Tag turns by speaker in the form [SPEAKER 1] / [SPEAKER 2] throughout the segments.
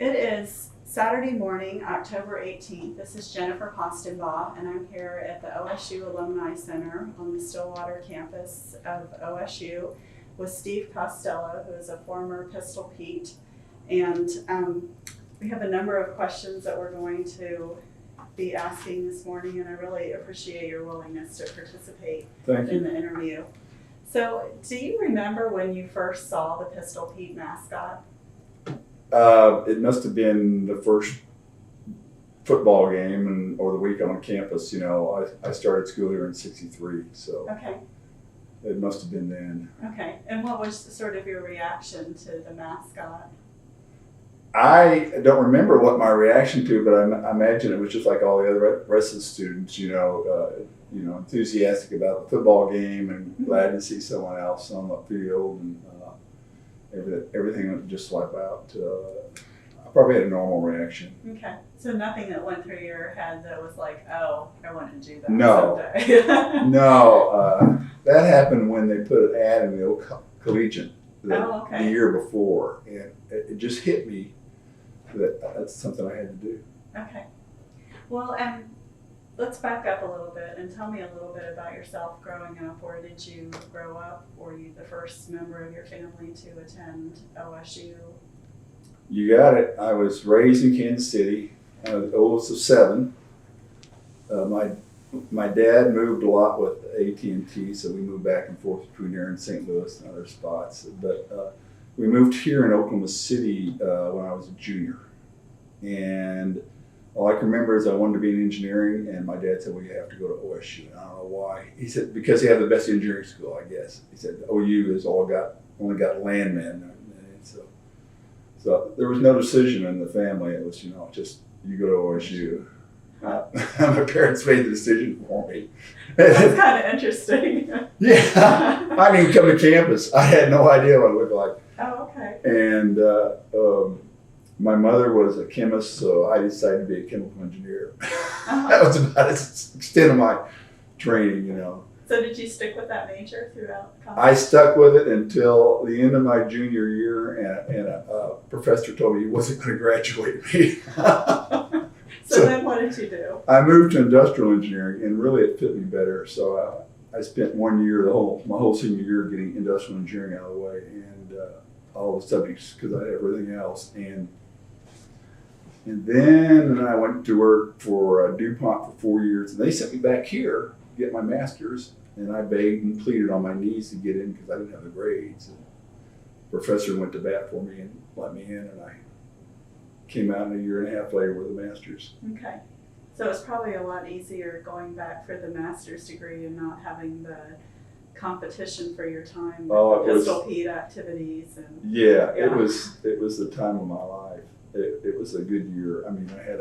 [SPEAKER 1] It is Saturday morning, October 18th. This is Jennifer Paustenbaugh, and I'm here at the OSU Alumni Center on the Stillwater campus of OSU with Steve Costello, who is a former Pistol Pete. And we have a number of questions that we're going to be asking this morning, and I really appreciate your willingness to participate in the interview. So, do you remember when you first saw the Pistol Pete mascot?
[SPEAKER 2] It must have been the first football game or the week on campus. You know, I started school here in '63, so
[SPEAKER 1] Okay.
[SPEAKER 2] It must have been then.
[SPEAKER 1] Okay, and what was sort of your reaction to the mascot?
[SPEAKER 2] I don't remember what my reaction to, but I imagine it was just like all the other rest of the students. Enthusiastic about the football game and glad to see someone else on the field, and everything went just like out. I probably had a normal reaction.
[SPEAKER 1] Okay, so nothing that went through your head that was like, oh, I want to do that
[SPEAKER 2] someday. No, that happened when they put an ad in the old collegiate the year before, and it just hit me that that's something I had to do.
[SPEAKER 1] Okay. Well, let's back up a little bit and tell me a little bit about yourself growing up. Where did you grow up? Were you the first member of your family to attend OSU?
[SPEAKER 2] You got it. I was raised in Kansas City. I was the oldest of seven. My dad moved a lot with AT&T, so we moved back and forth between there and St. Louis and other spots. But we moved here in Oklahoma City when I was a junior. And all I can remember is I wanted to be in engineering, and my dad said, well, you have to go to OSU. And I don't know why. He said, because he had the best engineering school, I guess. He said, OU has only got landmen. And so there was no decision in the family. It was, just you go to OSU. My parents made the decision for me.
[SPEAKER 1] That's kind of interesting.
[SPEAKER 2] Yeah. I didn't even come to campus. I had no idea what it looked like.
[SPEAKER 1] Oh, okay.
[SPEAKER 2] And my mother was a chemist, so I decided to be a chemical engineer. That was about the extent of my training,
[SPEAKER 1] So did you stick with that major throughout college?
[SPEAKER 2] I stuck with it until the end of my junior year, and a professor told me he wasn't going to graduate me.
[SPEAKER 1] So then what did you do?
[SPEAKER 2] I moved to industrial engineering, and really it fit me better. So I spent 1 year, my whole senior year, getting industrial engineering out of the way, and all the subjects, because I had everything else. And then I went to work for DuPont for 4 years, and they sent me back here to get my master's, and I begged and pleaded on my knees to get in because I didn't have the grades. And the professor went to bat for me and let me in, and I came out a year and a half later with a master's.
[SPEAKER 1] Okay. So it's probably a lot easier going back for the master's degree and not having the competition for your time with the Pistol Pete activities.
[SPEAKER 2] Yeah, it was the time of my life. It was a good year. I mean, I had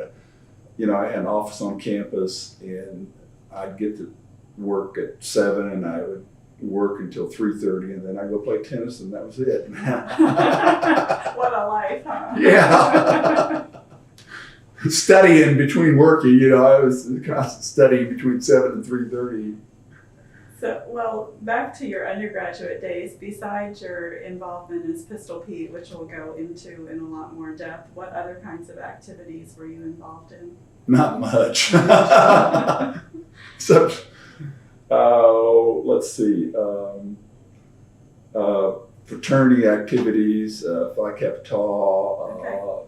[SPEAKER 2] an office on campus, and I'd get to work at 7, and I would work until 3:30, and then I'd go play tennis, and that was it.
[SPEAKER 1] What a life, huh?
[SPEAKER 2] Yeah. Studying between working, I was a constant study between 7 and 3:30.
[SPEAKER 1] So, well, back to your undergraduate days, besides your involvement as Pistol Pete, which we'll go into in a lot more depth, what other kinds of activities were you involved in?
[SPEAKER 2] Not much. So, let's see. Fraternity activities, Phi Kappa Tau.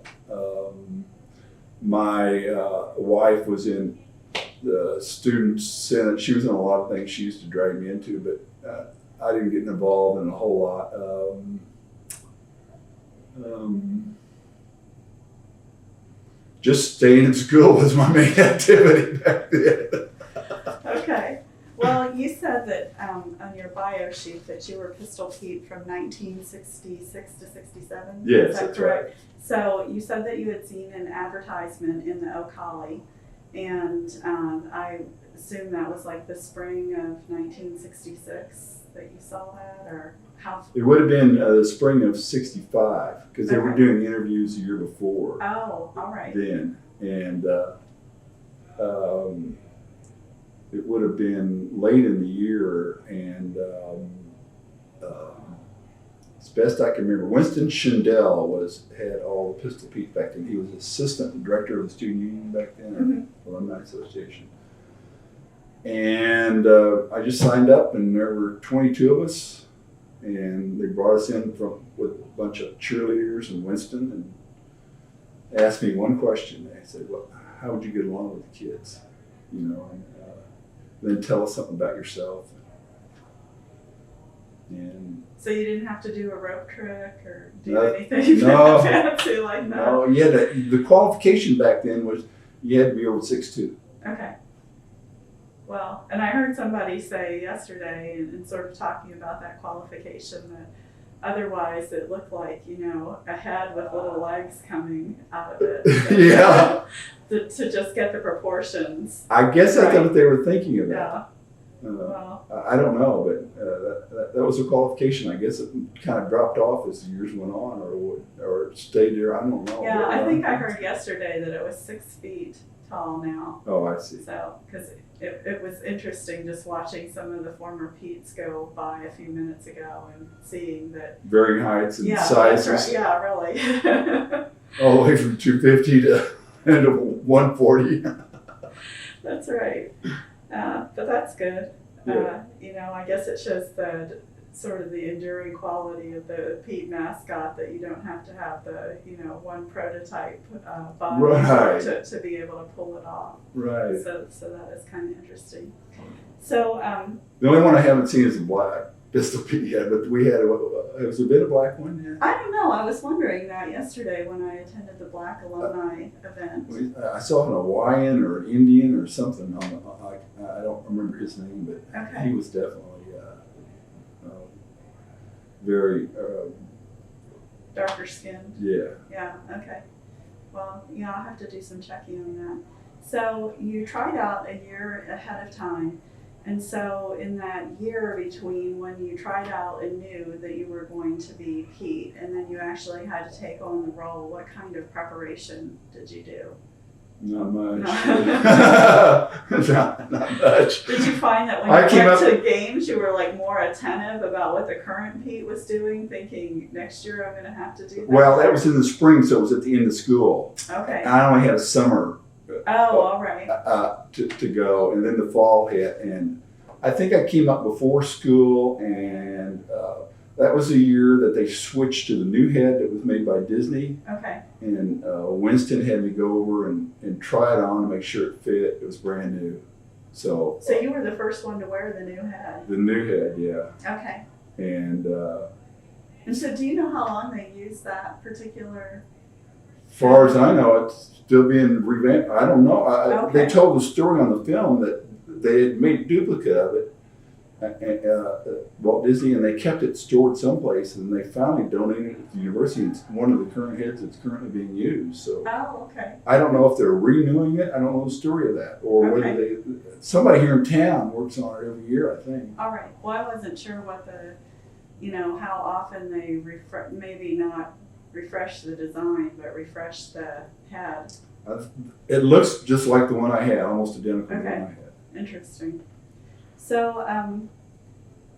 [SPEAKER 2] My wife was in the student senate. She was in a lot of things she used to drag me into, but I didn't get involved in a whole lot. Just staying in school was my main activity back then.
[SPEAKER 1] Okay. Well, you said that on your bio sheet that you were Pistol Pete from 1966 to 67.
[SPEAKER 2] Yes,
[SPEAKER 1] is that
[SPEAKER 2] that's
[SPEAKER 1] correct?
[SPEAKER 2] right.
[SPEAKER 1] So you said that you had seen an advertisement in the OOHRP, and I assume that was like the spring of 1966 that you saw that, or how?
[SPEAKER 2] It would have been the spring of '65 because they were doing interviews the year before.
[SPEAKER 1] Oh, all right.
[SPEAKER 2] Then, and it would have been late in the year, and as best I can remember, Winston Schindel had all the Pistol Pete back then. He was assistant director of the student union back then, Alumni Association. And I just signed up, and there were 22 of us, and they brought us in with a bunch of cheerleaders in Winston, and asked me one question. They said, "Well, how would you get along with the kids? You know, and then tell us something about yourself." And
[SPEAKER 1] so you didn't have to do a rope trick or do anything fancy like that?
[SPEAKER 2] No, yeah. The qualification back then was you had to be over 6'2".
[SPEAKER 1] Okay. Well, and I heard somebody say yesterday, and sort of talking about that qualification, that otherwise it looked like, you know, a head with little legs coming out of it. So,
[SPEAKER 2] Yeah.
[SPEAKER 1] To just get the proportions.
[SPEAKER 2] I guess that's what they were thinking about.
[SPEAKER 1] Yeah. Well,
[SPEAKER 2] I don't know, but that was a qualification. I guess it kind of dropped off as the years went on, or stayed there. I don't know.
[SPEAKER 1] yeah, I think I heard yesterday that it was 6 feet tall now.
[SPEAKER 2] Oh, I see.
[SPEAKER 1] So, because it was interesting just watching some of the former Petes go by a few minutes ago and seeing that.
[SPEAKER 2] Varying heights and
[SPEAKER 1] sizes.
[SPEAKER 2] sizes.
[SPEAKER 1] Yeah, really.
[SPEAKER 2] All the way from 250 to 140.
[SPEAKER 1] That's right. But that's good.
[SPEAKER 2] Yeah.
[SPEAKER 1] You know, I guess it shows the sort of the enduring quality of the Pete mascot, that you don't have to have the, you know, one prototype body
[SPEAKER 2] Right.
[SPEAKER 1] to be able to pull it off.
[SPEAKER 2] Right.
[SPEAKER 1] So that is kind of interesting. So
[SPEAKER 2] the only one I haven't seen is the black Pistol Pete yet, but we had has there been a black one yet?
[SPEAKER 1] I don't know. I was wondering that yesterday when I attended the Black Alumni event.
[SPEAKER 2] I saw an Hawaiian or Indian or something. I don't remember his name, but
[SPEAKER 1] Okay.
[SPEAKER 2] he was definitely very
[SPEAKER 1] Darker skinned.
[SPEAKER 2] yeah.
[SPEAKER 1] Yeah, okay. Well, yeah, I'll have to do some checking on that. So you tried out a year ahead of time. And so in that year between when you tried out and knew that you were going to be Pete, and then you actually had to take on the role, what kind of preparation did you do?
[SPEAKER 2] Not much.
[SPEAKER 1] No.
[SPEAKER 2] not much.
[SPEAKER 1] Did you find that when you went to games, you were like more attentive about what the current Pete was doing, thinking next year I'm going to have to do that?
[SPEAKER 2] Well, that was in the spring, so it was at the end of school.
[SPEAKER 1] Okay.
[SPEAKER 2] I only had a summer.
[SPEAKER 1] Oh, all right.
[SPEAKER 2] To go, and then the fall hit, and I think I came up before school, and that was the year that they switched to the new head that was made by Disney.
[SPEAKER 1] Okay.
[SPEAKER 2] And Winston had me go over and try it on to make sure it fit. It was brand new. So
[SPEAKER 1] you were the first one to wear the new head?
[SPEAKER 2] The new head, yeah.
[SPEAKER 1] Okay.
[SPEAKER 2] And
[SPEAKER 1] so do you know how long they used that particular?
[SPEAKER 2] As far as I know, it's still being revamped. I don't know.
[SPEAKER 1] Okay.
[SPEAKER 2] They told the story on the film that they had made a duplicate of it, Walt Disney, and they kept it stored someplace, and they finally donated it to the university. It's one of the current heads that's currently being used. So
[SPEAKER 1] Oh, okay.
[SPEAKER 2] I don't know if they're renewing it. I don't know the story of that, or whether somebody here in town works on it every year, I think.
[SPEAKER 1] All right. Well, I wasn't sure what how often they maybe not refresh the design, but refresh the head.
[SPEAKER 2] It looks just like the one I had, almost identical to the one I had.
[SPEAKER 1] Interesting. So,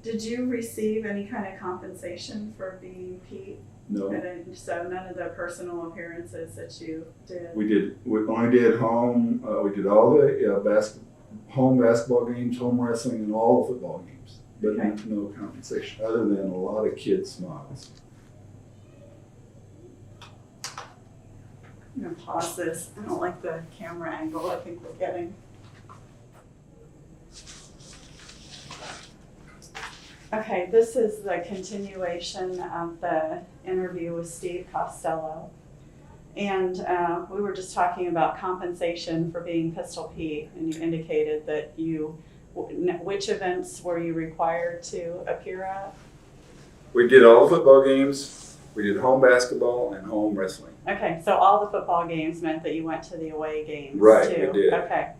[SPEAKER 1] did you receive any kind of compensation for being Pete?
[SPEAKER 2] No.
[SPEAKER 1] So none of the personal appearances that you did?
[SPEAKER 2] We only did home. We did all the home basketball games, home wrestling, and all the football games. But no compensation, other than a lot of kids' smiles.
[SPEAKER 1] I'm going to pause this. I don't like the camera angle I think we're getting. Okay, this is the continuation of the interview with Steve Costello. And we were just talking about compensation for being Pistol Pete, and you indicated that which events were you required to appear at?
[SPEAKER 2] We did all the football games. We did home basketball and home wrestling.
[SPEAKER 1] Okay, so all the football games meant that you went to the away games
[SPEAKER 2] right,
[SPEAKER 1] too.
[SPEAKER 2] We did.
[SPEAKER 1] Okay.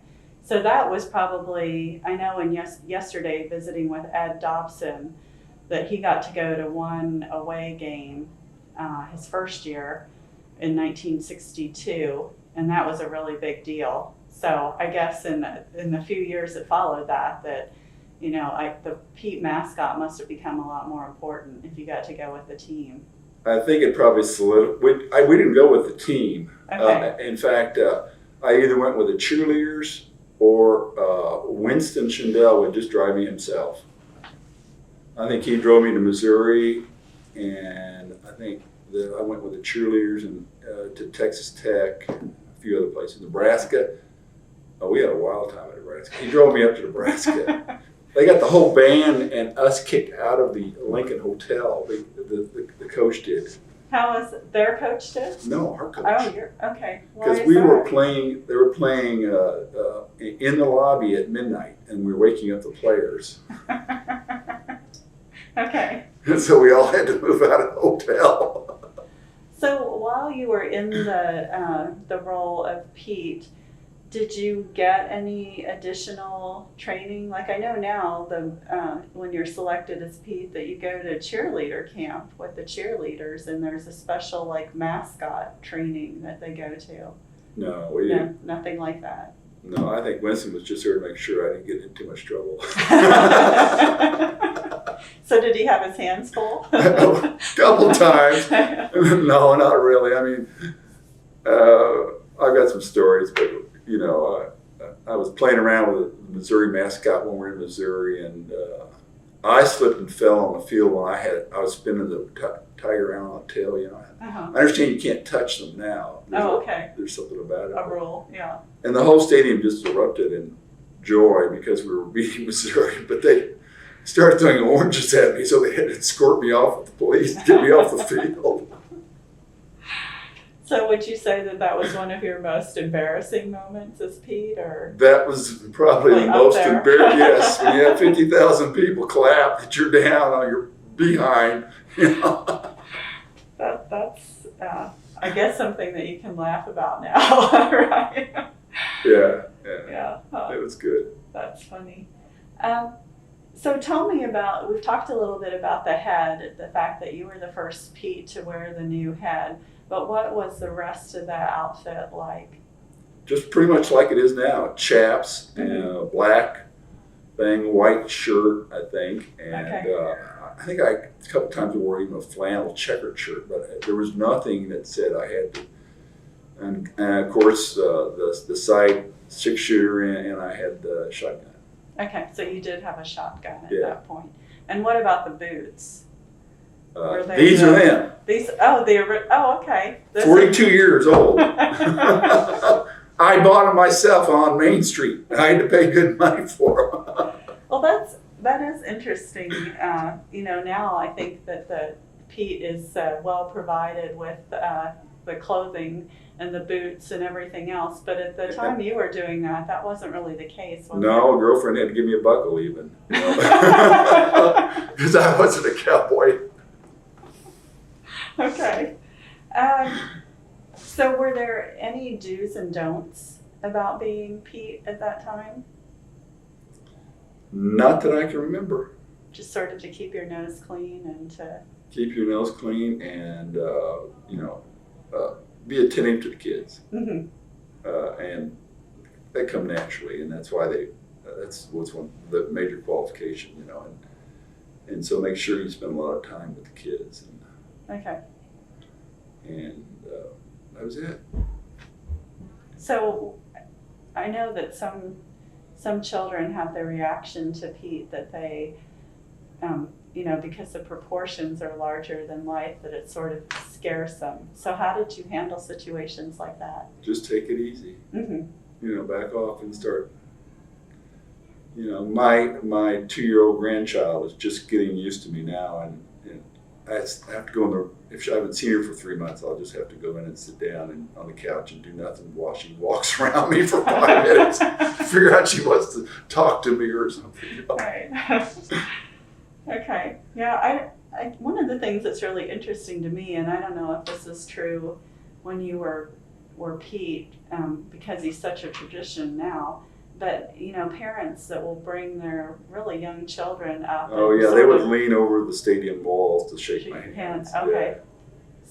[SPEAKER 1] So that was probably, I know yesterday visiting with Ed Dobson, that he got to go to one away game his first year in 1962, and that was a really big deal. So I guess in the few years that followed that you know, like the Pete mascot must have become a lot more important if you got to go with the team.
[SPEAKER 2] I think it probably solidified. We didn't go with the team.
[SPEAKER 1] Okay.
[SPEAKER 2] In fact, I either went with the cheerleaders or Winston Schindel would just drive me himself. I think he drove me to Missouri, and I think that I went with the cheerleaders and to Texas Tech, a few other places, Nebraska. Oh, we had a wild time in Nebraska. He drove me up to Nebraska. They got the whole band and us kicked out of the Lincoln Hotel. The coach did.
[SPEAKER 1] How was their coach did?
[SPEAKER 2] No, our coach.
[SPEAKER 1] Oh, you're okay.
[SPEAKER 2] Because we were playing. They were playing in the lobby at midnight, and we were waking up the players.
[SPEAKER 1] Okay.
[SPEAKER 2] And so we all had to move out of the hotel.
[SPEAKER 1] So while you were in the role of Pete, did you get any additional training? Like I know now, when you're selected as Pete, that you go to cheerleader camp with the cheerleaders, and there's a special like mascot training that they go to.
[SPEAKER 2] No, we didn't.
[SPEAKER 1] No, nothing like that.
[SPEAKER 2] No, I think Winston was just there to make sure I didn't get in too much trouble.
[SPEAKER 1] So did he have his hands full?
[SPEAKER 2] A couple times. No, not really. I mean, I've got some stories, but you know, I was playing around with the Missouri mascot when we were in Missouri, and I slipped and fell on the field when I was spinning the tiger around on the tail. You know,
[SPEAKER 1] Uh-huh.
[SPEAKER 2] I understand you can't touch them now.
[SPEAKER 1] Okay.
[SPEAKER 2] There's something about it.
[SPEAKER 1] A rule, yeah.
[SPEAKER 2] And the whole stadium just erupted in joy because we were beating Missouri, but they started throwing oranges at me, so they had to escort me off with the police to get me off the field.
[SPEAKER 1] So would you say that was one of your most embarrassing moments as Pete, or?
[SPEAKER 2] That was probably
[SPEAKER 1] Like
[SPEAKER 2] the
[SPEAKER 1] up
[SPEAKER 2] most
[SPEAKER 1] there.
[SPEAKER 2] embarrassing. Yes, when you have 50,000 people clap that you're down on your behind, you know.
[SPEAKER 1] That's I guess something that you can laugh about now, right?
[SPEAKER 2] Yeah.
[SPEAKER 1] Yeah. Oh,
[SPEAKER 2] It was good.
[SPEAKER 1] that's funny. So tell me about, we've talked a little bit about the head, the fact that you were the first Pete to wear the new head, but what was the rest of that outfit like?
[SPEAKER 2] Just pretty much like it is now. Chaps and a black thing, white shirt, I think. And
[SPEAKER 1] Okay.
[SPEAKER 2] I think a couple times I wore even a flannel checkered shirt, but there was nothing that said I had to. And of course, the side 6-shooter, and I had the shotgun.
[SPEAKER 1] Okay, so you did have a shotgun at
[SPEAKER 2] Yeah.
[SPEAKER 1] that point. And what about the boots? Were they
[SPEAKER 2] These are them.
[SPEAKER 1] These, okay. Those
[SPEAKER 2] 42 years old. I bought them myself on Main Street. I had to pay good money for them.
[SPEAKER 1] Well, that is interesting. You know, now I think that the Pete is well provided with the clothing and the boots and everything else. But at the time you were doing that, that wasn't really the case. Was
[SPEAKER 2] No, a girlfriend had to give me a buckle even. Because I wasn't a cowboy.
[SPEAKER 1] Okay. So were there any do's and don'ts about being Pete at that time?
[SPEAKER 2] Not that I can remember.
[SPEAKER 1] Just sort of to keep your nose clean and to...
[SPEAKER 2] Keep your nose clean and, you know, be attentive to the kids.
[SPEAKER 1] Mm-hmm.
[SPEAKER 2] And they come naturally, and that's why that's what's one of the major qualification, you know. And so make sure you spend a lot of time with the kids.
[SPEAKER 1] Okay.
[SPEAKER 2] And that was it.
[SPEAKER 1] So I know that some children have the reaction to Pete that they, you know, because the proportions are larger than life, that it sort of scares them. So how did you handle situations like that?
[SPEAKER 2] Just take it easy.
[SPEAKER 1] Mm-hmm.
[SPEAKER 2] You know, back off and start. You know, my 2-year-old grandchild is just getting used to me now, and I have to go in the. If I haven't seen her for 3 months, I'll just have to go in and sit down on the couch and do nothing while she walks around me for 5 minutes, figure out she wants to talk to me or something. You know?
[SPEAKER 1] Right. Okay. Yeah. I one of the things that's really interesting to me, and I don't know if this is true when you were Pete, because he's such a tradition now. But, you know, parents that will bring their really young children up.
[SPEAKER 2] Oh,
[SPEAKER 1] and
[SPEAKER 2] yeah,
[SPEAKER 1] sort
[SPEAKER 2] they would
[SPEAKER 1] of
[SPEAKER 2] lean over the stadium walls to shake my hands.
[SPEAKER 1] Okay.
[SPEAKER 2] Yeah.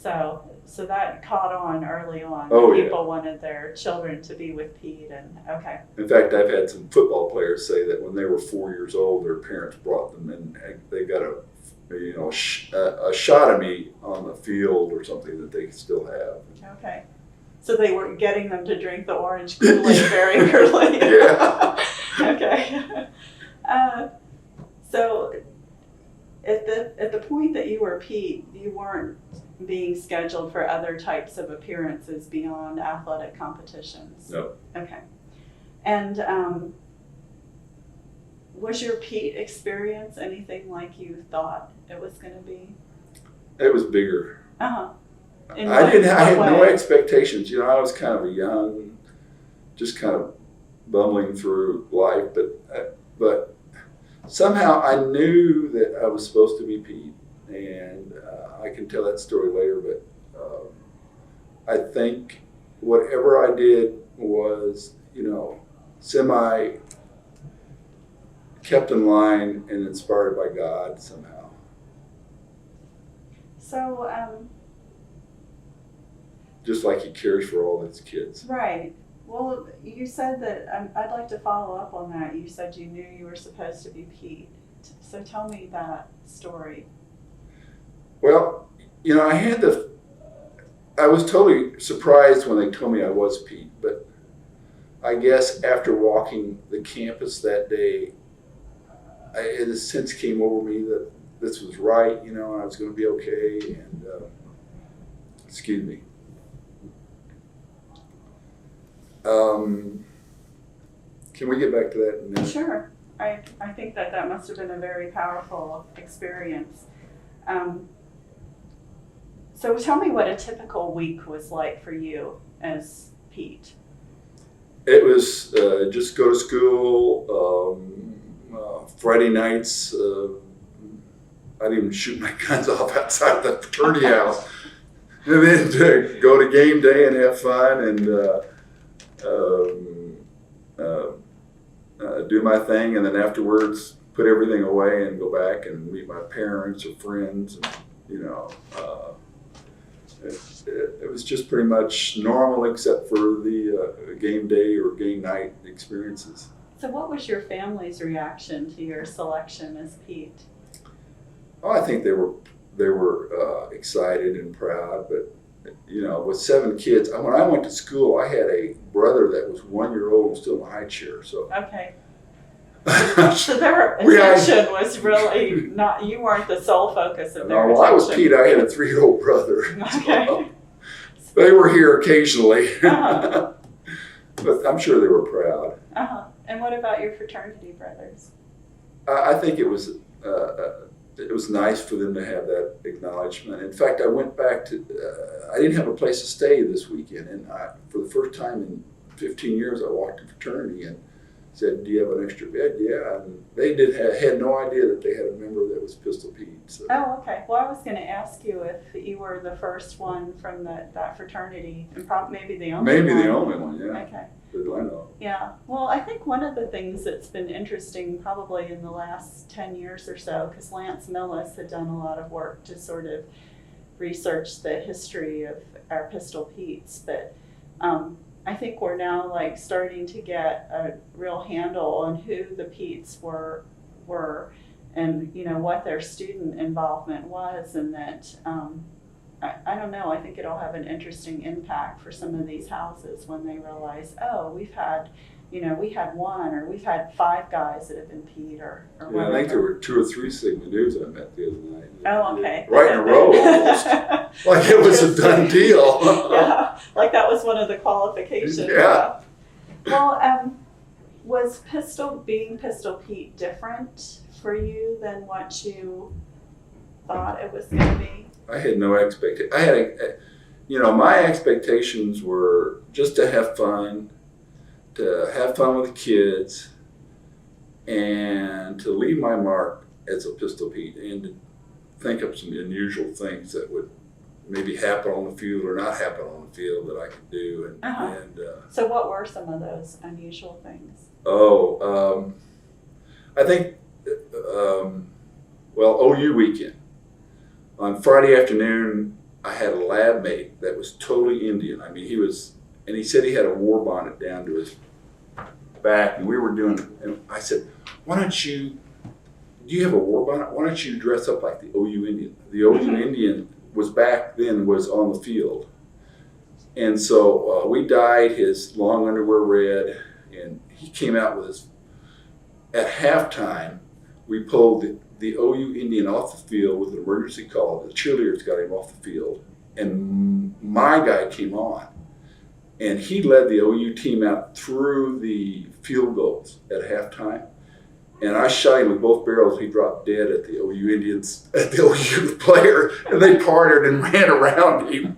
[SPEAKER 1] So that caught on early on.
[SPEAKER 2] Oh, yeah.
[SPEAKER 1] People wanted their children to be with Pete, and okay.
[SPEAKER 2] In fact, I've had some football players say that when they were 4 years old, their parents brought them and they got a shot of me on the field or something that they still have.
[SPEAKER 1] Okay. So they were getting them to drink the orange Kool-Aid very early.
[SPEAKER 2] Yeah.
[SPEAKER 1] Okay. So at the point that you were Pete, you weren't being scheduled for other types of appearances beyond athletic competitions.
[SPEAKER 2] No.
[SPEAKER 1] Okay. And was your Pete experience anything like you thought it was going to be?
[SPEAKER 2] It was bigger.
[SPEAKER 1] Uh-huh.
[SPEAKER 2] I had no expectations. I was kind of a young, just kind of bumbling through life, but somehow I knew that I was supposed to be Pete, and I can tell that story later, but I think whatever I did was, semi kept in line and inspired by God somehow.
[SPEAKER 1] So,
[SPEAKER 2] just like He cares for all His kids.
[SPEAKER 1] right. Well, you said that, I'd like to follow up on that. You said you knew you were supposed to be Pete. So tell me that story.
[SPEAKER 2] Well, I was totally surprised when they told me I was Pete, but I guess after walking the campus that day, a sense came over me that this was right, I was going to be okay, and excuse me. Can we get back to that in a minute?
[SPEAKER 1] Sure. I think that must have been a very powerful experience. So tell me what a typical week was like for you as Pete.
[SPEAKER 2] It was just go to school. Friday nights, I'd even shoot my guns off outside the fraternity house. And then to go to game day and have fun and do my thing. And then afterwards, put everything away and go back and meet my parents or friends. And, it was just pretty much normal except for the game day or game night experiences.
[SPEAKER 1] So what was your family's reaction to your selection as Pete?
[SPEAKER 2] Oh, I think they were excited and proud, but with 7 kids, when I went to school, I had a brother that was 1 year old and still in the high chair. So
[SPEAKER 1] okay. So their attention was really not, you weren't the sole focus of their attention.
[SPEAKER 2] No, I was Pete. I had a 3-year-old brother.
[SPEAKER 1] Okay.
[SPEAKER 2] So they were here occasionally.
[SPEAKER 1] Uh-huh.
[SPEAKER 2] But I'm sure they were proud.
[SPEAKER 1] Uh-huh. And what about your fraternity brothers?
[SPEAKER 2] I think it was nice for them to have that acknowledgement. In fact, I went back to, I didn't have a place to stay this weekend, and for the first time in 15 years, I walked to fraternity and said, "Do you have an extra bed?" Yeah, and they had no idea that they had a member that was Pistol Pete. So.
[SPEAKER 1] Oh, okay. Well, I was going to ask you if you were the first one from that fraternity, and maybe the only one.
[SPEAKER 2] Maybe the only one, yeah.
[SPEAKER 1] Okay.
[SPEAKER 2] That I know.
[SPEAKER 1] Yeah. Well, I think one of the things that's been interesting probably in the last 10 years or so, because Lance Millis had done a lot of work to sort of research the history of our Pistol Petes, but I think we're now starting to get a real handle on who the Petes were and what their student involvement was, and that I don't know, I think it'll have an interesting impact for some of these houses when they realize, oh, we've had, we had 1 or we've had 5 guys that have been Pete or
[SPEAKER 2] yeah,
[SPEAKER 1] whatever.
[SPEAKER 2] I think there were 2 or 3 Sigma dudes I met the other night.
[SPEAKER 1] Oh, okay.
[SPEAKER 2] Right in a row almost. Like it was a done deal.
[SPEAKER 1] Yeah, like that was one of the qualifications.
[SPEAKER 2] Yeah.
[SPEAKER 1] Well, was being Pistol Pete different for you than what you thought it was going to be?
[SPEAKER 2] I had no expectation. My expectations were just to have fun with the kids, and to leave my mark as a Pistol Pete, and to think of some unusual things that would maybe happen on the field or not happen on the field that I could do.
[SPEAKER 1] So what were some of those unusual things?
[SPEAKER 2] I think, OU weekend. On Friday afternoon, I had a lab mate that was totally Indian. I mean, and he said he had a war bonnet down to his back, and we were doing, and I said, do you have a war bonnet? Why don't you dress up like the OU Indian? The OU Indian was back then was on the field. And so we dyed his long underwear red, and he came out with his, at halftime, we pulled the OU Indian off the field with an emergency call. The cheerleaders got him off the field, and my guy came on. And he led the OU team out through the field goals at halftime. And I shot him with both barrels. He dropped dead at the OU Indians, at the OU player, and they parted and ran around him.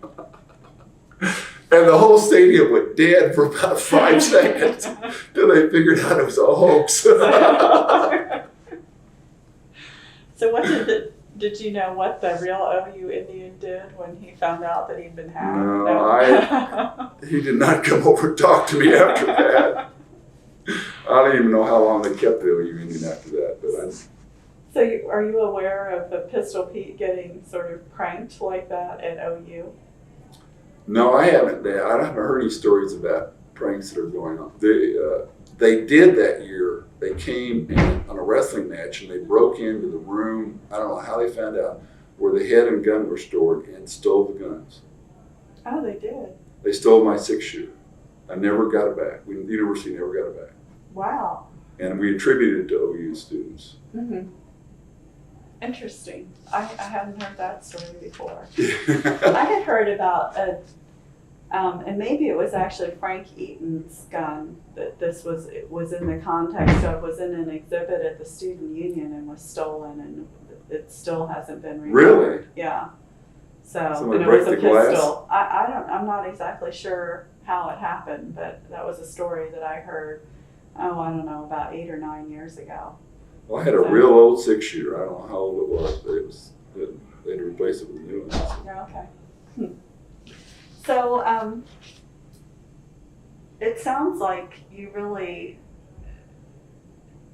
[SPEAKER 2] And the whole stadium went dead for about 5 seconds till they figured out it was a hoax.
[SPEAKER 1] So did you know what the real OU Indian did when he found out that he'd been hacked?
[SPEAKER 2] No, he did not come over and talk to me after that. I don't even know how long they kept the OU Indian after that. But
[SPEAKER 1] So are you aware of the Pistol Pete getting sort of pranked like that at OU?
[SPEAKER 2] No, I haven't. I haven't heard any stories about pranks that are going on. They did that year. They came on a wrestling match and they broke into the room. I don't know how they found out where the head and gun were stored and stole the guns.
[SPEAKER 1] Oh, they did.
[SPEAKER 2] They stole my 6-shooter. I never got it back. The university never got it back.
[SPEAKER 1] Wow.
[SPEAKER 2] And we attributed it to OU students.
[SPEAKER 1] Mm-hmm. Interesting. I hadn't heard that story before. I had heard about and maybe it was actually Frank Eaton's gun that it was in the context of, was in an exhibit at the student union and was stolen, and it still hasn't been recovered.
[SPEAKER 2] Really?
[SPEAKER 1] Yeah. So
[SPEAKER 2] Someone
[SPEAKER 1] and it
[SPEAKER 2] break
[SPEAKER 1] was a
[SPEAKER 2] the glass?
[SPEAKER 1] pistol. I'm not exactly sure how it happened, but that was a story that I heard, I don't know, about 8 or 9 years ago.
[SPEAKER 2] Well, I had a real old 6-shooter. I don't know how old it was, but they had to replace it with a new one.
[SPEAKER 1] Yeah, okay. So it sounds like you really,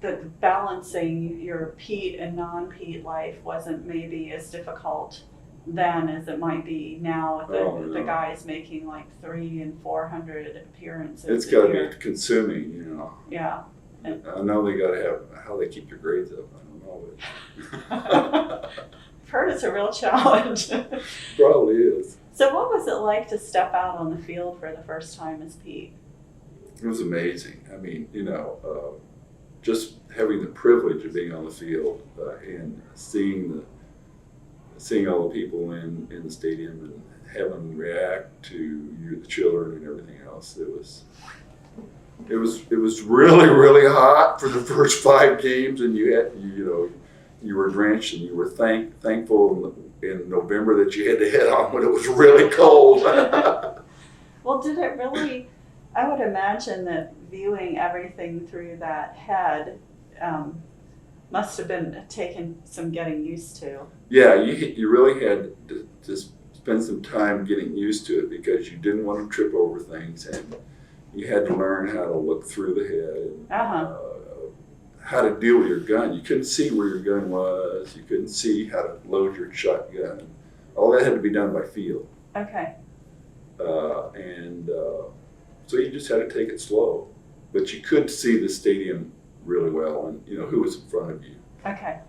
[SPEAKER 1] that balancing your peat and non-peat life wasn't maybe as difficult then as it might be now with the guys making like 300 and 400 appearances.
[SPEAKER 2] It's got to be consuming, you know.
[SPEAKER 1] Yeah.
[SPEAKER 2] I know they got to have how they keep their grades up. I don't know.
[SPEAKER 1] I've heard it's a real challenge.
[SPEAKER 2] Probably is.
[SPEAKER 1] So what was it like to step out on the field for the first time as Pete?
[SPEAKER 2] It was amazing. I mean, you know, just having the privilege of being on the field and seeing all the people in the stadium and having them react to you, the children, and everything else. It was really, really hot for the first 5 games, and you were drenched, and you were thankful in November that you had to head on when it was really cold.
[SPEAKER 1] Well, did it really? I would imagine that viewing everything through that head must have been taken some getting used to.
[SPEAKER 2] Yeah, you really had to spend some time getting used to it because you didn't want to trip over things, and you had to learn how to look through the head and how to deal with your gun. You couldn't see where your gun was. You couldn't see how to load your shotgun. All that had to be done by feel.
[SPEAKER 1] Okay.
[SPEAKER 2] So you just had to take it slow. But you could see the stadium really well and, you know, who was in front of you.
[SPEAKER 1] Okay.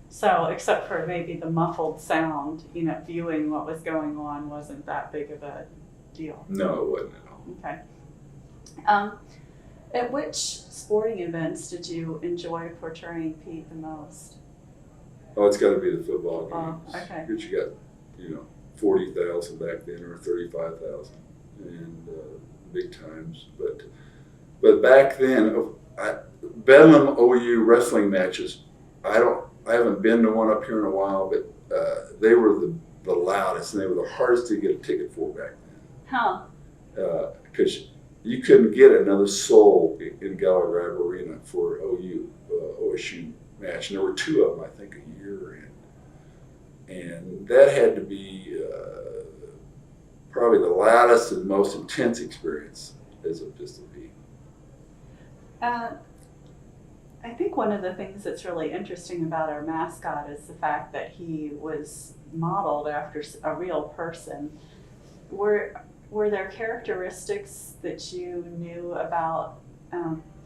[SPEAKER 1] So except for maybe the muffled sound, you know, viewing what was going on wasn't that big of a deal.
[SPEAKER 2] No, it wasn't at all.
[SPEAKER 1] Okay. At which sporting events did you enjoy portraying Pete the most?
[SPEAKER 2] Oh, it's got to be the football games.
[SPEAKER 1] Okay.
[SPEAKER 2] Because you got, 40,000 back then or 35,000 and big times. But back then, Bedlam OU wrestling matches, I haven't been to one up here in a while, but they were the loudest and they were the hardest to get a ticket for back then.
[SPEAKER 1] Huh.
[SPEAKER 2] Because you couldn't get another soul in Gallagher Arena for OSU match. And there were 2 of them, I think, a year. And that had to be probably the loudest and most intense experience as a Pistol Pete.
[SPEAKER 1] I think one of the things that's really interesting about our mascot is the fact that he was modeled after a real person. Were there characteristics that you knew about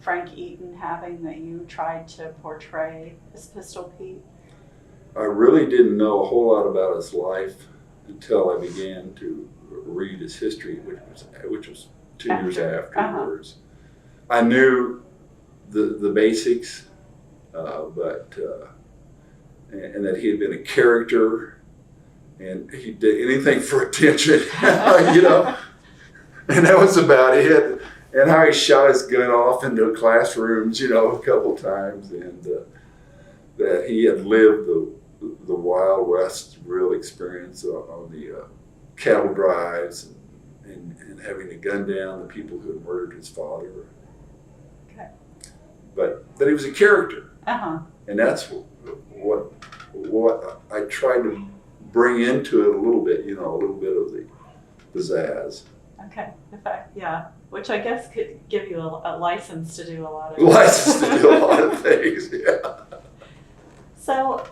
[SPEAKER 1] Frank Eaton having that you tried to portray as Pistol Pete?
[SPEAKER 2] I really didn't know a whole lot about his life until I began to read his history, which was 2 years afterwards. I knew the basics, and that he had been a character, and he did anything for attention, you know, and that was about it. And how he shot his gun off into classrooms, you know, a couple times, and that he had lived the Wild West real experience on the cattle drives and having to gun down the people who had murdered his father.
[SPEAKER 1] Okay.
[SPEAKER 2] But that he was a character,
[SPEAKER 1] and
[SPEAKER 2] that's what I tried to bring into it a little bit, you know, a little bit of the pizzazz.
[SPEAKER 1] Okay, in fact, yeah, which I guess could give you a license to do a lot of
[SPEAKER 2] things, yeah.
[SPEAKER 1] So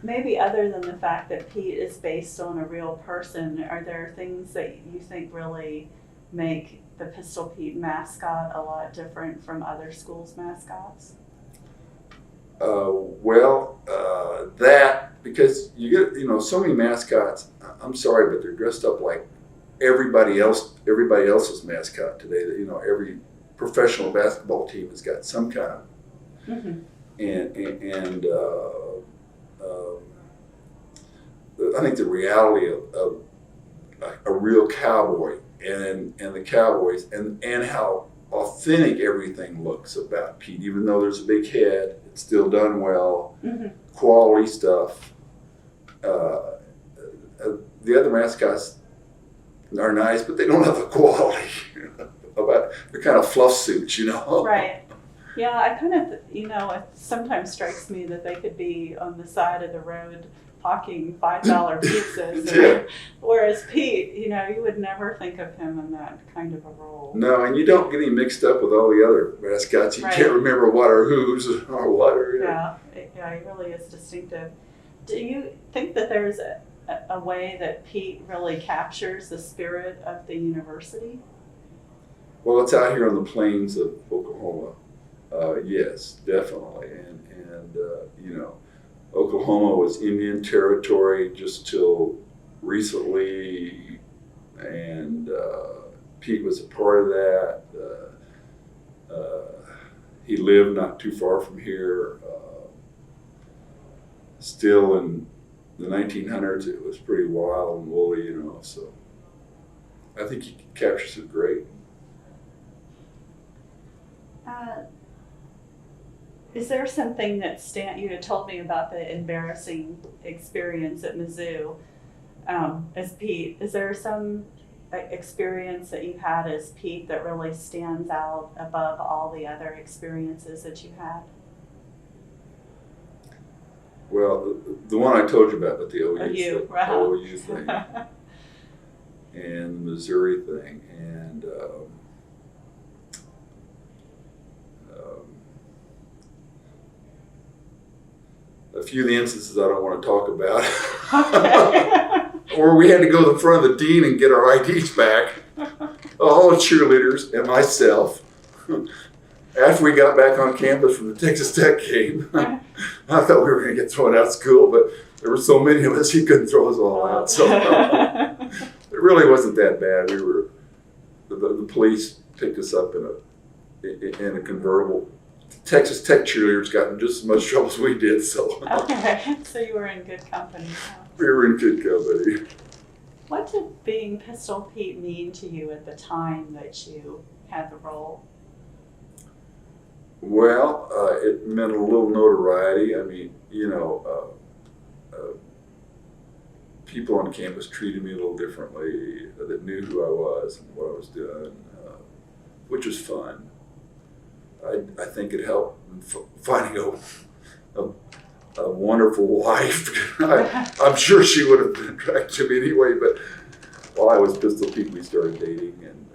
[SPEAKER 1] maybe other than the fact that Pete is based on a real person, are there things that you think really make the Pistol Pete mascot a lot different from other schools' mascots?
[SPEAKER 2] That, because you get, you know, so many mascots, I'm sorry, but they're dressed up like everybody else's mascot today. That, you know, every professional basketball team has got some kind of, and I think the reality of a real cowboy and the Cowboys and how authentic everything looks about Pete, even though there's a big head, it's still done well, quality stuff. The other mascots are nice, but they don't have the quality. They're kind of fluff suits, you know.
[SPEAKER 1] Right. Yeah, I kind of, you know, it sometimes strikes me that they could be on the side of the road hawking $5 pizzas.
[SPEAKER 2] Yeah.
[SPEAKER 1] Whereas Pete, you know, you would never think of him in that kind of a role.
[SPEAKER 2] No, and you don't get him mixed up with all the other mascots. You can't remember what or who's or what or.
[SPEAKER 1] Yeah, he really is distinctive. Do you think that there's a way that Pete really captures the spirit of the university?
[SPEAKER 2] Well, it's out here on the plains of Oklahoma. Yes, definitely, and you know, Oklahoma was Indian territory just till recently, and Pete was a part of that. He lived not too far from here. Still in the 1900s, it was pretty wild and woolly, you know. So I think he captures it great.
[SPEAKER 1] Is there something that you had told me about the embarrassing experience at Mizzou as Pete? Is there some experience that you've had as Pete that really stands out above all the other experiences that you had?
[SPEAKER 2] Well, the one I told you about, but the OU thing, and the Missouri thing, and a few of the instances I don't want to talk about.
[SPEAKER 1] Okay.
[SPEAKER 2] Or we had to go to the front of the dean and get our IDs back. All the cheerleaders and myself. After we got back on campus from the Texas Tech game, I thought we were going to get thrown out of school, but there were so many of us, he couldn't throw us all out. So it really wasn't that bad. The police picked us up in a convertible. Texas Tech cheerleaders got in just as much trouble as we did. So
[SPEAKER 1] okay, so you were in good company. Huh?
[SPEAKER 2] We were in good company.
[SPEAKER 1] What did being Pistol Pete mean to you at the time that you had the role?
[SPEAKER 2] Well, it meant a little notoriety. I mean, you know, people on campus treated me a little differently that knew who I was and what I was doing, which was fun. I think it helped in finding a wonderful wife. I'm sure she would have been attracted to me anyway, but while I was Pistol Pete, we started dating, and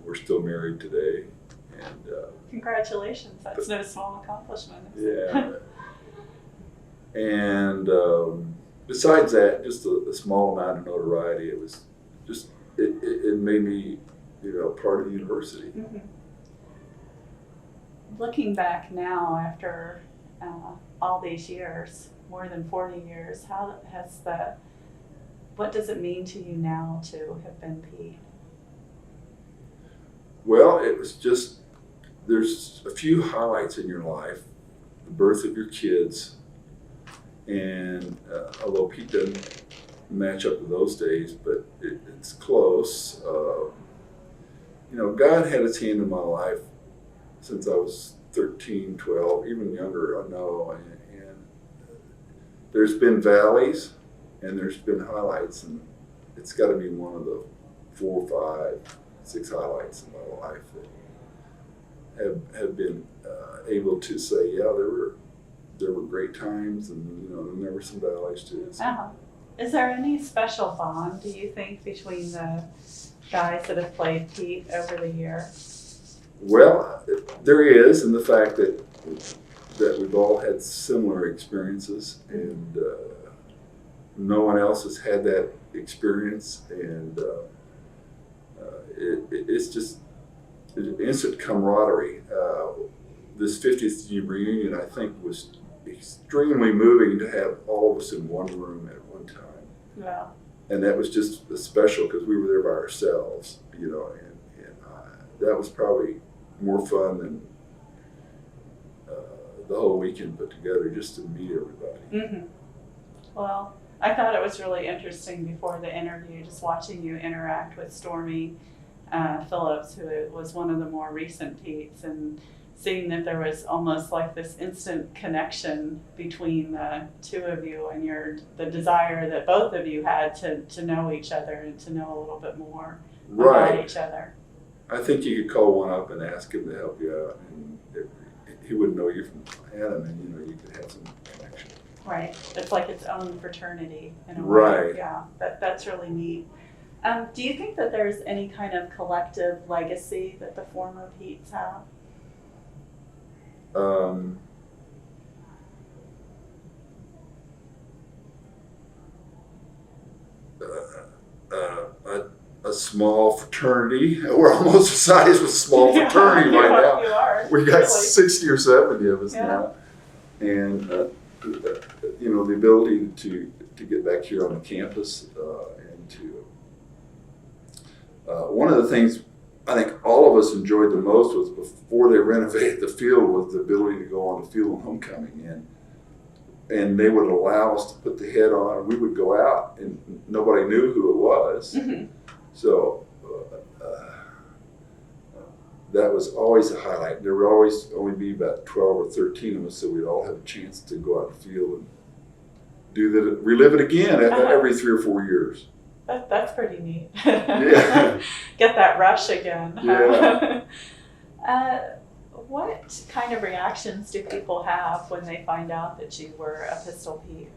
[SPEAKER 2] we're still married today. And
[SPEAKER 1] Congratulations, that's no small accomplishment.
[SPEAKER 2] yeah. And besides that, just a small amount of notoriety. It was just it made me, part of the university.
[SPEAKER 1] Mm-hmm. Looking back now, after all these years, more than 40 years, what does it mean to you now to have been Pete?
[SPEAKER 2] Well, it was just, there's a few highlights in your life: the birth of your kids, and although Pete doesn't match up to those days, but it's close. God had his hand in my life since I was 13, 12, even younger, I know. And there's been valleys and there's been highlights, and it's got to be one of the 4, 5, 6 highlights in my life that have been able to say, yeah, there were great times, and there were some valleys too. So.
[SPEAKER 1] Uh-huh. Is there any special bond, do you think, between the guys that have played Pete over the years?
[SPEAKER 2] Well, there is, in the fact that we've all had similar experiences, and no one else has had that experience, and it's just an instant camaraderie. This 50th reunion, I think, was extremely moving to have all of us in one room at one time.
[SPEAKER 1] Yeah.
[SPEAKER 2] And that was just special because we were there by ourselves, and that was probably more fun than the whole weekend put together, just to meet everybody.
[SPEAKER 1] Mm-hmm. Well, I thought it was really interesting before the interview, just watching you interact with Stormy Phillips, who was one of the more recent Petes, and seeing that there was almost like this instant connection between the two of you, and the desire that both of you had to know each other and to know a little bit more about each other.
[SPEAKER 2] I think you could call one up and ask him to help you out, and he wouldn't know you from Adam, and you could have some connection.
[SPEAKER 1] Right. It's like its own fraternity in a way.
[SPEAKER 2] Right.
[SPEAKER 1] Yeah. That's really neat. Do you think that there's any kind of collective legacy that the former Petes have?
[SPEAKER 2] A small fraternity. We're almost the size of a small fraternity right now.
[SPEAKER 1] You are.
[SPEAKER 2] We got
[SPEAKER 1] really.
[SPEAKER 2] 60 or 70 of us now, and the ability to get back here on the campus, and to one of the things I think all of us enjoyed the most was before they renovated the field, was the ability to go on the field on homecoming, and they would allow us to put the head on, and we would go out, and nobody knew who it was.
[SPEAKER 1] Mm-hmm.
[SPEAKER 2] So that was always a highlight. There would always only be about 12 or 13 of us, so we'd all have a chance to go out in the field and relive it again every 3 or 4 years.
[SPEAKER 1] That's pretty neat.
[SPEAKER 2] Yeah.
[SPEAKER 1] Get that rush again.
[SPEAKER 2] Yeah.
[SPEAKER 1] What kind of reactions do people have when they find out that you were a Pistol Pete?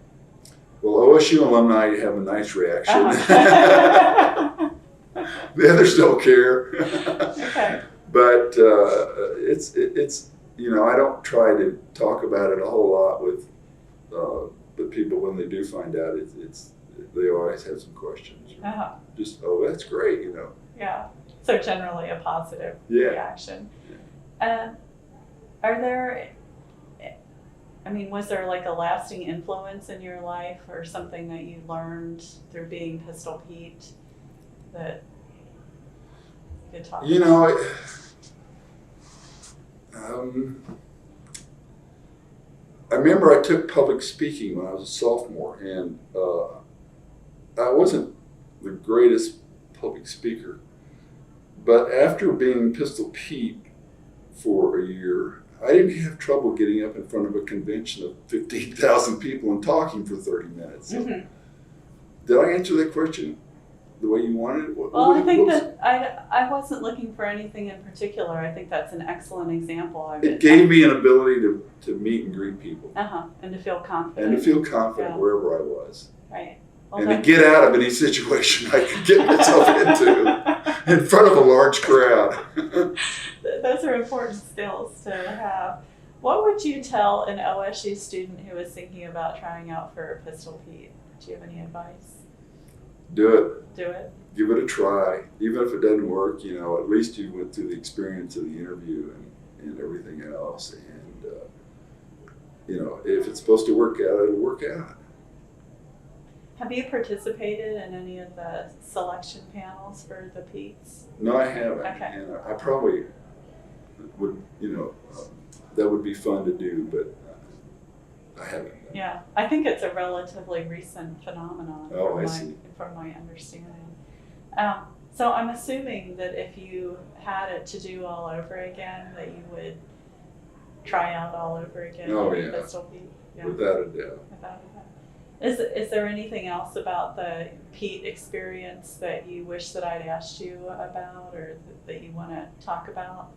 [SPEAKER 2] Well, OSU alumni have a nice reaction.
[SPEAKER 1] Uh-huh.
[SPEAKER 2] The others don't care.
[SPEAKER 1] Okay.
[SPEAKER 2] But it's I don't try to talk about it a whole lot with the people when they do find out. They always have some questions.
[SPEAKER 1] Uh-huh.
[SPEAKER 2] Just, oh, that's great,
[SPEAKER 1] Yeah. So generally a positive
[SPEAKER 2] Yeah.
[SPEAKER 1] reaction. Was there like a lasting influence in your life, or something that you learned through being Pistol Pete that you could talk about?
[SPEAKER 2] I remember I took public speaking when I was a sophomore, and I wasn't the greatest public speaker, but after being Pistol Pete for a year, I didn't have trouble getting up in front of a convention of 15,000 people and talking for 30 minutes. So,
[SPEAKER 1] Mm-hmm.
[SPEAKER 2] Did I answer that question the way you wanted it?
[SPEAKER 1] Well, I think that I wasn't looking for anything in particular. I think that's an excellent example.
[SPEAKER 2] It gave me an ability to meet and greet people.
[SPEAKER 1] And to feel confident.
[SPEAKER 2] And to feel confident
[SPEAKER 1] Yeah.
[SPEAKER 2] wherever I was.
[SPEAKER 1] Right. Well,
[SPEAKER 2] And to get out of any situation I could get myself into in front of a large crowd.
[SPEAKER 1] those are important skills to have. What would you tell an OSU student who is thinking about trying out for Pistol Pete? Do you have any advice?
[SPEAKER 2] Do it.
[SPEAKER 1] Do it.
[SPEAKER 2] Give it a try. Even if it doesn't work, at least you went through the experience of the interview and everything else. And, if it's supposed to work out, it'll work out.
[SPEAKER 1] Have you participated in any of the selection panels for the Pete's?
[SPEAKER 2] No, I haven't.
[SPEAKER 1] Okay.
[SPEAKER 2] And I probably would, that would be fun to do, but I haven't.
[SPEAKER 1] Yeah, I think it's a relatively recent phenomenon from my understanding. So I'm assuming that if you had it to do all over again, that you would try out all over again.
[SPEAKER 2] Oh, yeah.
[SPEAKER 1] Pistol Pete. Yeah.
[SPEAKER 2] Without a doubt.
[SPEAKER 1] Without a doubt. Is there anything else about the Pete experience that you wish that I'd asked you about, or that you want to talk about?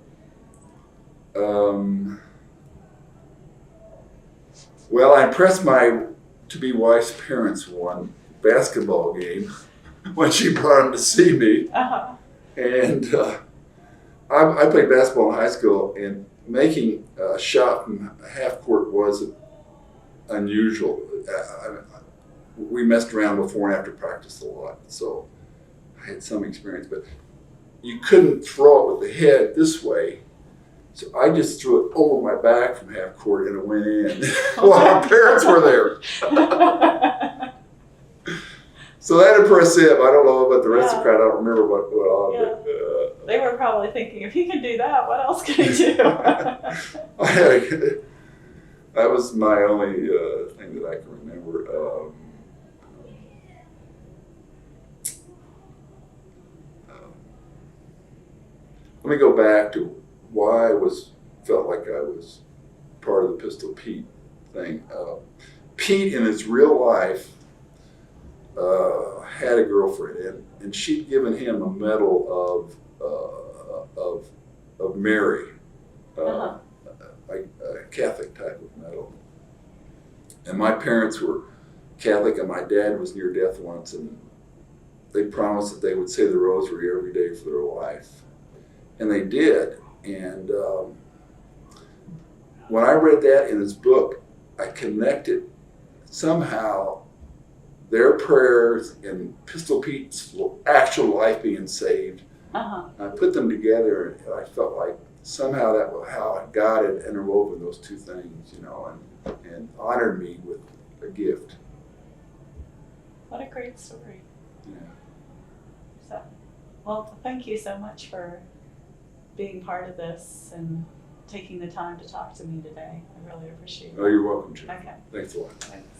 [SPEAKER 2] Well, I impressed my to-be wife's parents one basketball game when she brought them to see me.
[SPEAKER 1] Uh-huh.
[SPEAKER 2] And I played basketball in high school, and making a shot from half court wasn't unusual. We messed around before and after practice a lot, so I had some experience, but you couldn't throw it with the head this way. So I just threw it over my back from half court and it went in while our parents were there. So that impressed them. I don't know about the rest of the crowd. I don't remember what all of it.
[SPEAKER 1] They were probably thinking, if he can do that, what else can he do?
[SPEAKER 2] That was my only thing that I can remember. Let me go back to why I felt like I was part of the Pistol Pete thing. Pete, in his real life, had a girlfriend, and she'd given him a medal of Mary, like a Catholic type of medal. And my parents were Catholic, and my dad was near death once, and they promised that they would say the rosary every day for their life. And they did. And when I read that in his book, I connected somehow their prayers and Pistol Pete's actual life being saved. I put them together, and I felt like somehow that was how God had interwoven those two things, and honored me with a gift.
[SPEAKER 1] What a great story.
[SPEAKER 2] Yeah.
[SPEAKER 1] So, well, thank you so much for being part of this and taking the time to talk to me today. I really appreciate it.
[SPEAKER 2] Oh, you're welcome, Jim.
[SPEAKER 1] Okay.
[SPEAKER 2] Thanks a lot.
[SPEAKER 1] Thanks.